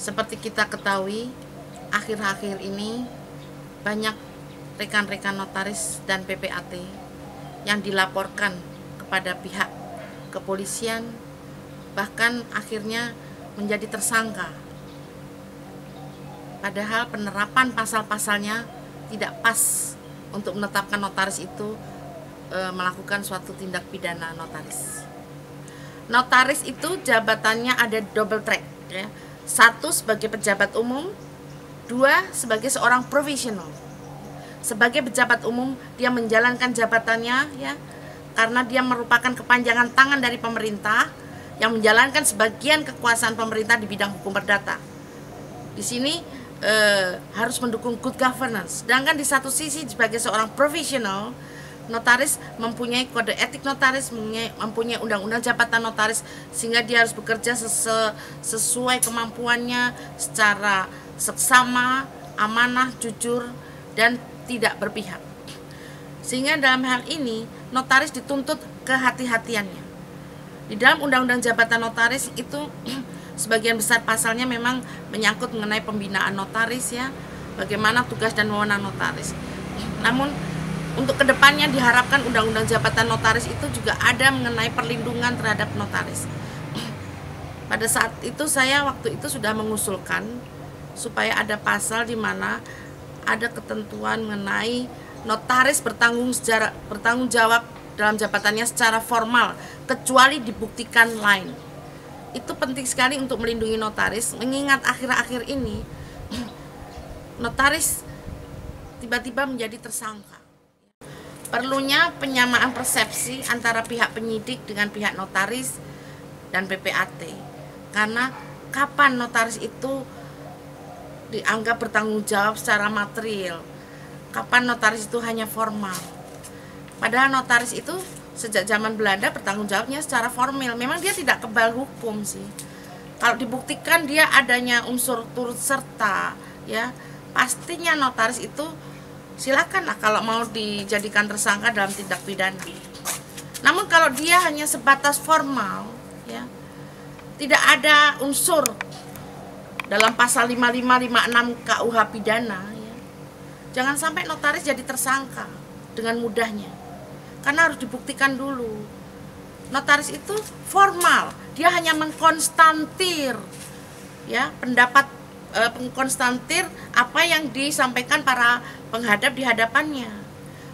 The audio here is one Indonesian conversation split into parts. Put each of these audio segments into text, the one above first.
Seperti kita ketahui, akhir-akhir ini banyak rekan-rekan notaris dan PPAT yang dilaporkan kepada pihak kepolisian, bahkan akhirnya menjadi tersangka. Padahal penerapan pasal-pasalnya tidak pas untuk menetapkan notaris itu melakukan suatu tindak pidana notaris. Notaris itu jabatannya ada double track, ya. Satu sebagai pejabat umum, dua sebagai seorang profesional. Sebagai pejabat umum dia menjalankan jabatannya, ya, karena dia merupakan kepanjangan tangan dari pemerintah yang menjalankan sebagian kekuasaan pemerintah di bidang hukum perdata. Di sini harus mendukung good governance. Sedangkan di satu sisi sebagai seorang profesional, notaris mempunyai kode etik notaris, mempunyai undang-undang jabatan notaris, sehingga dia harus bekerja sesuai kemampuannya secara seksama, amanah, jujur, dan tidak berpihak. Sehingga dalam hal ini notaris dituntut kehati-hatiannya. Di dalam undang-undang jabatan notaris itu sebagian besar pasalnya memang menyangkut mengenai pembinaan notaris, ya, bagaimana tugas dan wewenang notaris. Namun untuk kedepannya diharapkan undang-undang jabatan notaris itu juga ada mengenai perlindungan terhadap notaris. Pada saat itu saya waktu itu sudah mengusulkan supaya ada pasal di mana ada ketentuan mengenai notaris bertanggung jawab dalam jabatannya secara formal kecuali dibuktikan lain. Itu penting sekali untuk melindungi notaris, mengingat akhir-akhir ini notaris tiba-tiba menjadi tersangka. Perlunya penyamaan persepsi antara pihak penyidik dengan pihak notaris dan PPAT. Karena kapan notaris itu dianggap bertanggung jawab secara material, kapan notaris itu hanya formal. Padahal notaris itu sejak zaman Belanda bertanggung jawabnya secara formal. Memang dia tidak kebal hukum sih. Kalau dibuktikan dia adanya unsur turut serta, ya, pastinya notaris itu silakanlah kalau mau dijadikan tersangka dalam tindak pidana. Namun kalau dia hanya sebatas formal, ya, tidak ada unsur dalam pasal 55, 56 KUH pidana, ya, jangan sampai notaris jadi tersangka dengan mudahnya. Karena harus dibuktikan dulu. Notaris itu formal, dia hanya mengkonstantir, ya, pendapat mengkonstantir apa yang disampaikan para penghadap di hadapannya,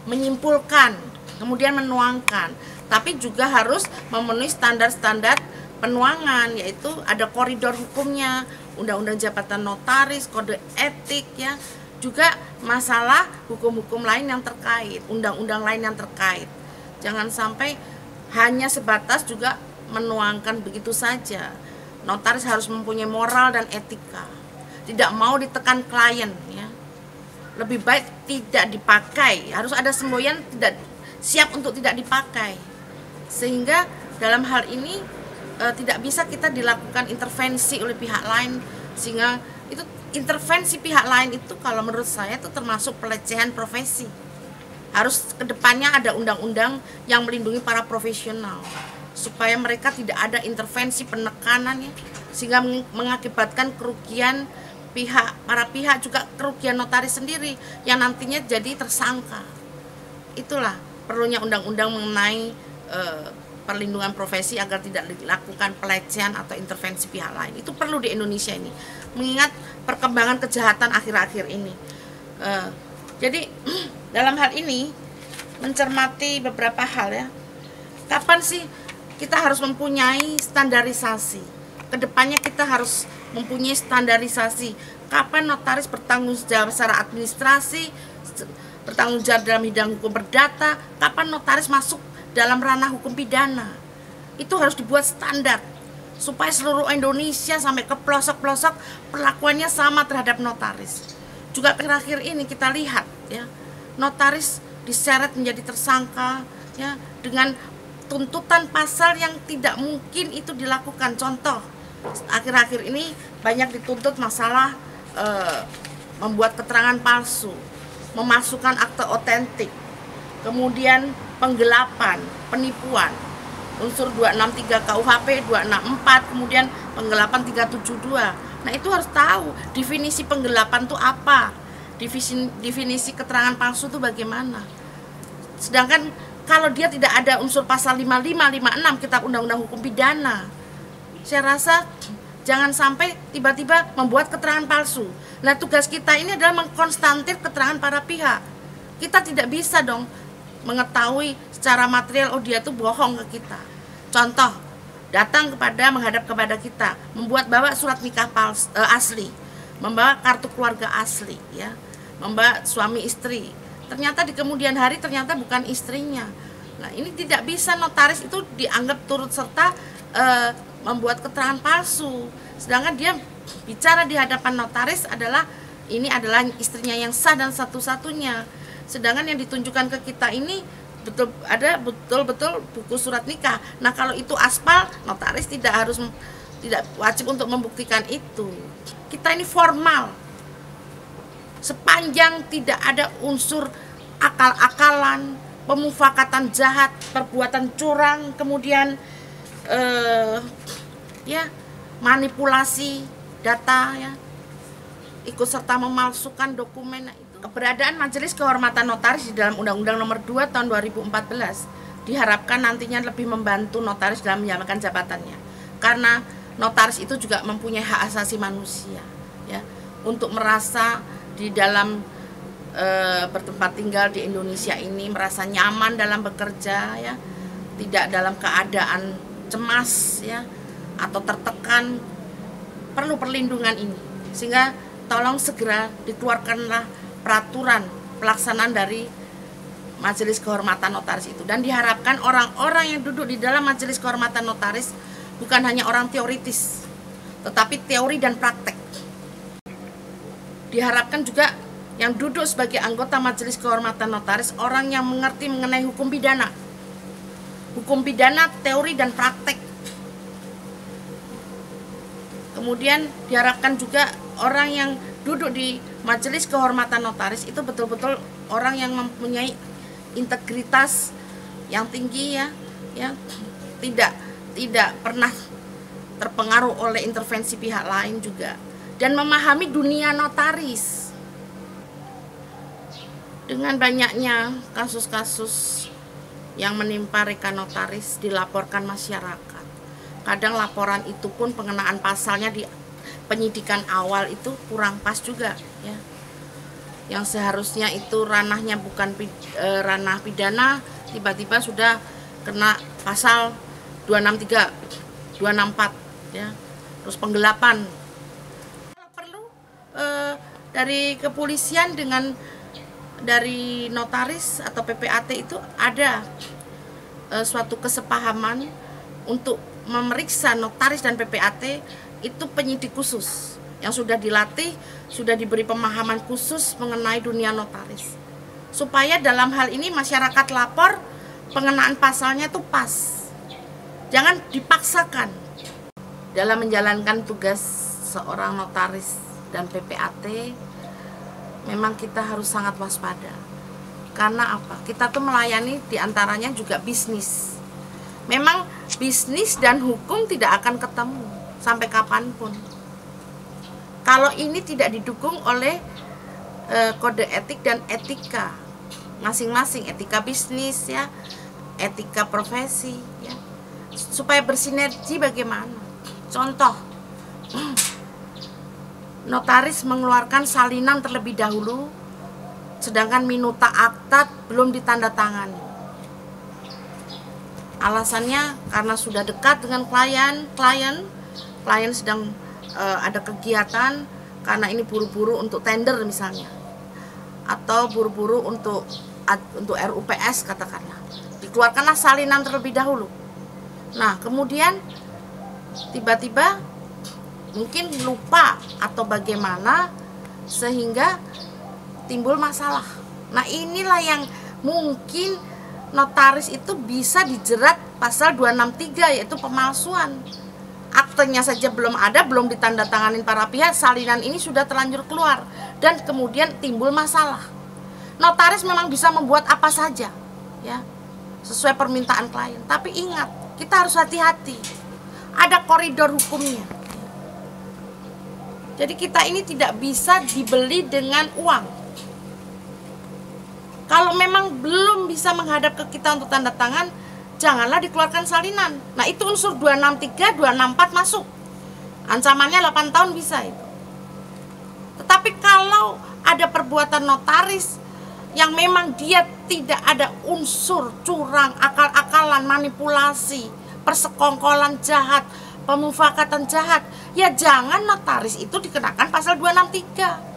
menyimpulkan, kemudian menuangkan, tapi juga harus memenuhi standar-standar penuangan, yaitu ada koridor hukumnya, undang-undang jabatan notaris, kode etik, ya, juga masalah hukum-hukum lain yang terkait, undang-undang lain yang terkait. Jangan sampai hanya sebatas juga menuangkan begitu saja. Notaris harus mempunyai moral dan etika. Tidak mau ditekan klien, ya. Lebih baik tidak dipakai. Harus ada semboyan tidak siap untuk tidak dipakai. Sehingga dalam hal ini tidak bisa kita dilakukan intervensi oleh pihak lain, sehingga itu intervensi pihak lain itu kalau menurut saya itu termasuk pelecehan profesi. Harus kedepannya ada undang-undang yang melindungi para profesional supaya mereka tidak ada intervensi penekanannya, sehingga mengakibatkan kerugian para pihak, juga kerugian notaris sendiri yang nantinya jadi tersangka. Itulah perlunya undang-undang mengenai perlindungan profesi agar tidak dilakukan pelecehan atau intervensi pihak lain. Itu perlu di Indonesia ini, mengingat perkembangan kejahatan akhir-akhir ini. Jadi dalam hal ini mencermati beberapa hal, ya. Kapan sih kita harus mempunyai standarisasi? Kedepannya kita harus mempunyai standarisasi. Kapan notaris bertanggung jawab secara administrasi, bertanggung jawab dalam bidang hukum perdata, kapan notaris masuk dalam ranah hukum pidana. Itu harus dibuat standar supaya seluruh Indonesia sampai ke pelosok-pelosok perlakuannya sama terhadap notaris. Juga terakhir ini kita lihat, ya, notaris diseret menjadi tersangka, ya, dengan tuntutan pasal yang tidak mungkin itu dilakukan. Contoh, akhir-akhir ini banyak dituntut masalah membuat keterangan palsu, memasukkan akte otentik, kemudian penggelapan, penipuan, unsur 263 KUHP, 264, kemudian penggelapan 372. Nah, itu harus tahu definisi penggelapan itu apa, definisi keterangan palsu itu bagaimana. Sedangkan kalau dia tidak ada unsur pasal 55, 56 Kitab Undang-Undang Hukum Pidana, saya rasa jangan sampai tiba-tiba membuat keterangan palsu. Nah, tugas kita ini adalah mengkonstantir keterangan para pihak. Kita tidak bisa dong mengetahui secara material, oh dia tuh bohong ke kita. Contoh, datang menghadap kepada kita, bawa surat nikah asli, membawa kartu keluarga asli, ya, membawa suami istri. Ternyata di kemudian hari ternyata bukan istrinya. Nah, ini tidak bisa notaris itu dianggap turut serta membuat keterangan palsu. Sedangkan dia bicara di hadapan notaris adalah adalah istrinya yang sah dan satu-satunya. Sedangkan yang ditunjukkan ke kita ini betul-betul buku surat nikah. Nah, kalau itu aspal, notaris tidak wajib untuk membuktikan itu. Kita ini formal. Sepanjang tidak ada unsur akal-akalan, pemufakatan jahat, perbuatan curang, kemudian manipulasi data, ya, ikut serta memalsukan dokumen. Nah, itu keberadaan Majelis Kehormatan Notaris di dalam Undang-Undang Nomor 2 Tahun 2014 diharapkan nantinya lebih membantu notaris dalam menjalankan jabatannya, karena notaris itu juga mempunyai hak asasi manusia, ya, untuk merasa di dalam bertempat tinggal di Indonesia ini merasa nyaman dalam bekerja, ya, tidak dalam keadaan cemas, ya, atau tertekan. Perlu perlindungan ini, sehingga tolong segera dikeluarkanlah peraturan pelaksanaan dari Majelis Kehormatan Notaris itu, dan diharapkan orang-orang yang duduk di dalam Majelis Kehormatan Notaris bukan hanya orang teoritis, tetapi teori dan praktek. Diharapkan juga yang duduk sebagai anggota Majelis Kehormatan Notaris orang yang mengerti mengenai hukum pidana, teori dan praktek. Kemudian diharapkan juga orang yang duduk di Majelis Kehormatan Notaris itu betul-betul orang yang mempunyai integritas yang tinggi, ya, tidak pernah terpengaruh oleh intervensi pihak lain juga, dan memahami dunia notaris. Dengan banyaknya kasus-kasus yang menimpa rekan notaris dilaporkan masyarakat, kadang laporan itu pun pengenaan pasalnya di penyidikan awal itu kurang pas juga, ya. Yang seharusnya itu ranahnya bukan ranah pidana, tiba-tiba sudah kena pasal 263, 264, ya. Terus penggelapan. Kalau perlu dari kepolisian dari notaris atau PPAT itu ada suatu kesepahaman untuk memeriksa notaris dan PPAT itu penyidik khusus yang sudah dilatih, sudah diberi pemahaman khusus mengenai dunia notaris, supaya dalam hal ini masyarakat lapor pengenaan pasalnya itu pas, jangan dipaksakan. Dalam menjalankan tugas seorang notaris dan PPAT, memang kita harus sangat waspada. Karena apa? Kita tuh melayani diantaranya juga bisnis. Memang bisnis dan hukum tidak akan ketemu sampai kapanpun. Kalau ini tidak didukung oleh kode etik dan etika masing-masing, etika bisnis, ya, etika profesi, ya, supaya bersinergi. Bagaimana? Contoh, notaris mengeluarkan salinan terlebih dahulu, sedangkan minuta akta belum ditandatangani. Alasannya karena sudah dekat dengan klien sedang ada kegiatan, karena ini buru-buru untuk tender misalnya, atau buru-buru untuk RUPS katakanlah, dikeluarkanlah salinan terlebih dahulu. Nah, kemudian tiba-tiba mungkin lupa atau bagaimana sehingga timbul masalah. Nah, inilah yang mungkin notaris itu bisa dijerat pasal 263, yaitu pemalsuan. Aktenya saja belum ada, belum ditandatanganin para pihak, salinan ini sudah terlanjur keluar dan kemudian timbul masalah. Notaris memang bisa membuat apa saja, ya, sesuai permintaan klien. Tapi ingat, kita harus hati-hati. Ada koridor hukumnya. Jadi kita ini tidak bisa dibeli dengan uang. Kalau memang belum bisa menghadap ke kita untuk tanda tangan, janganlah dikeluarkan salinan. Nah itu unsur 263, 264 masuk. Ancamannya 8 tahun bisa itu. Tetapi kalau ada perbuatan notaris yang memang dia tidak ada unsur curang, akal-akalan, manipulasi, persekongkolan jahat, pemufakatan jahat, ya jangan notaris itu dikenakan pasal 263.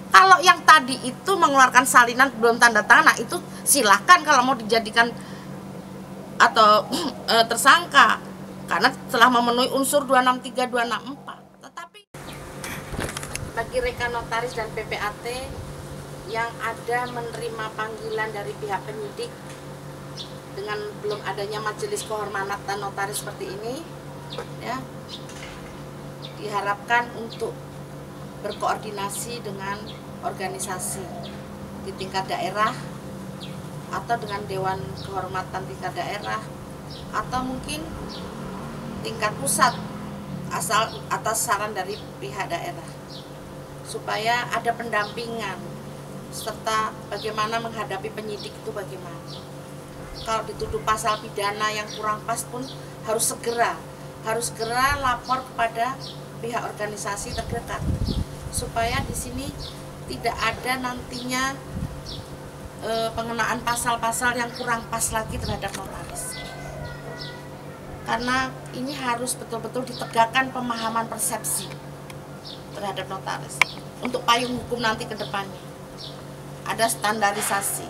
Kalau yang tadi itu mengeluarkan salinan belum tanda tangan, nah itu silahkan kalau mau dijadikan atau tersangka karena telah memenuhi unsur 263, 264. Tetapi bagi rekan notaris dan PPAT yang ada menerima panggilan dari pihak penyidik dengan belum adanya majelis kehormatan notaris seperti ini, ya, diharapkan untuk berkoordinasi dengan organisasi di tingkat daerah atau dengan Dewan Kehormatan tingkat daerah atau mungkin tingkat pusat asal atas saran dari pihak daerah, supaya ada pendampingan serta bagaimana menghadapi penyidik itu bagaimana. Kalau dituduh pasal pidana yang kurang pas pun harus segera lapor kepada pihak organisasi terdekat, supaya di sini tidak ada nantinya pengenaan pasal-pasal yang kurang pas lagi terhadap notaris. Karena ini harus betul-betul ditegakkan pemahaman persepsi terhadap notaris untuk payung hukum nanti ke depannya. Ada standarisasi.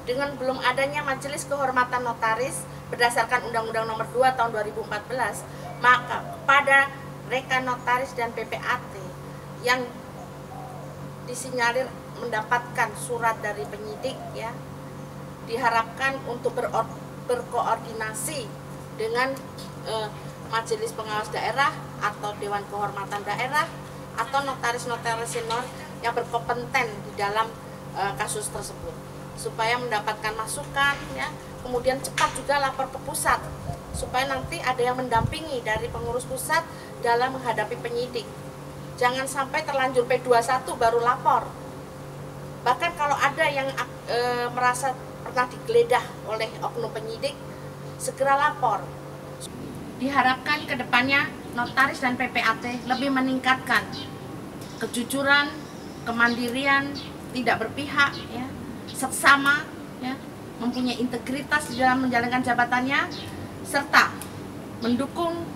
Dengan belum adanya Majelis Kehormatan Notaris berdasarkan Undang-Undang Nomor 2 Tahun 2014, maka kepada rekan notaris dan PPAT yang disinyalir mendapatkan surat dari penyidik, ya, diharapkan untuk berkoordinasi dengan Majelis Pengawas Daerah atau Dewan Kehormatan Daerah atau notaris-notaris senior yang berkompeten di dalam kasus tersebut, supaya mendapatkan masukan, ya, kemudian cepat juga lapor ke pusat, supaya nanti ada yang mendampingi dari pengurus pusat dalam menghadapi penyidik. Jangan sampai terlanjur P21 baru lapor. Bahkan kalau ada yang merasa pernah digeledah oleh oknum penyidik, segera lapor. Diharapkan ke depannya notaris dan PPAT lebih meningkatkan kejujuran, kemandirian, tidak berpihak, ya, seksama, ya, mempunyai integritas di dalam menjalankan jabatannya, serta mendukung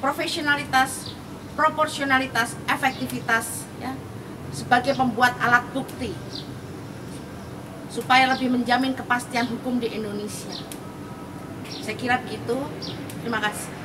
profesionalitas, proporsionalitas, efektivitas, ya, sebagai pembuat alat bukti, supaya lebih menjamin kepastian hukum di Indonesia. Saya kira begitu. Terima kasih.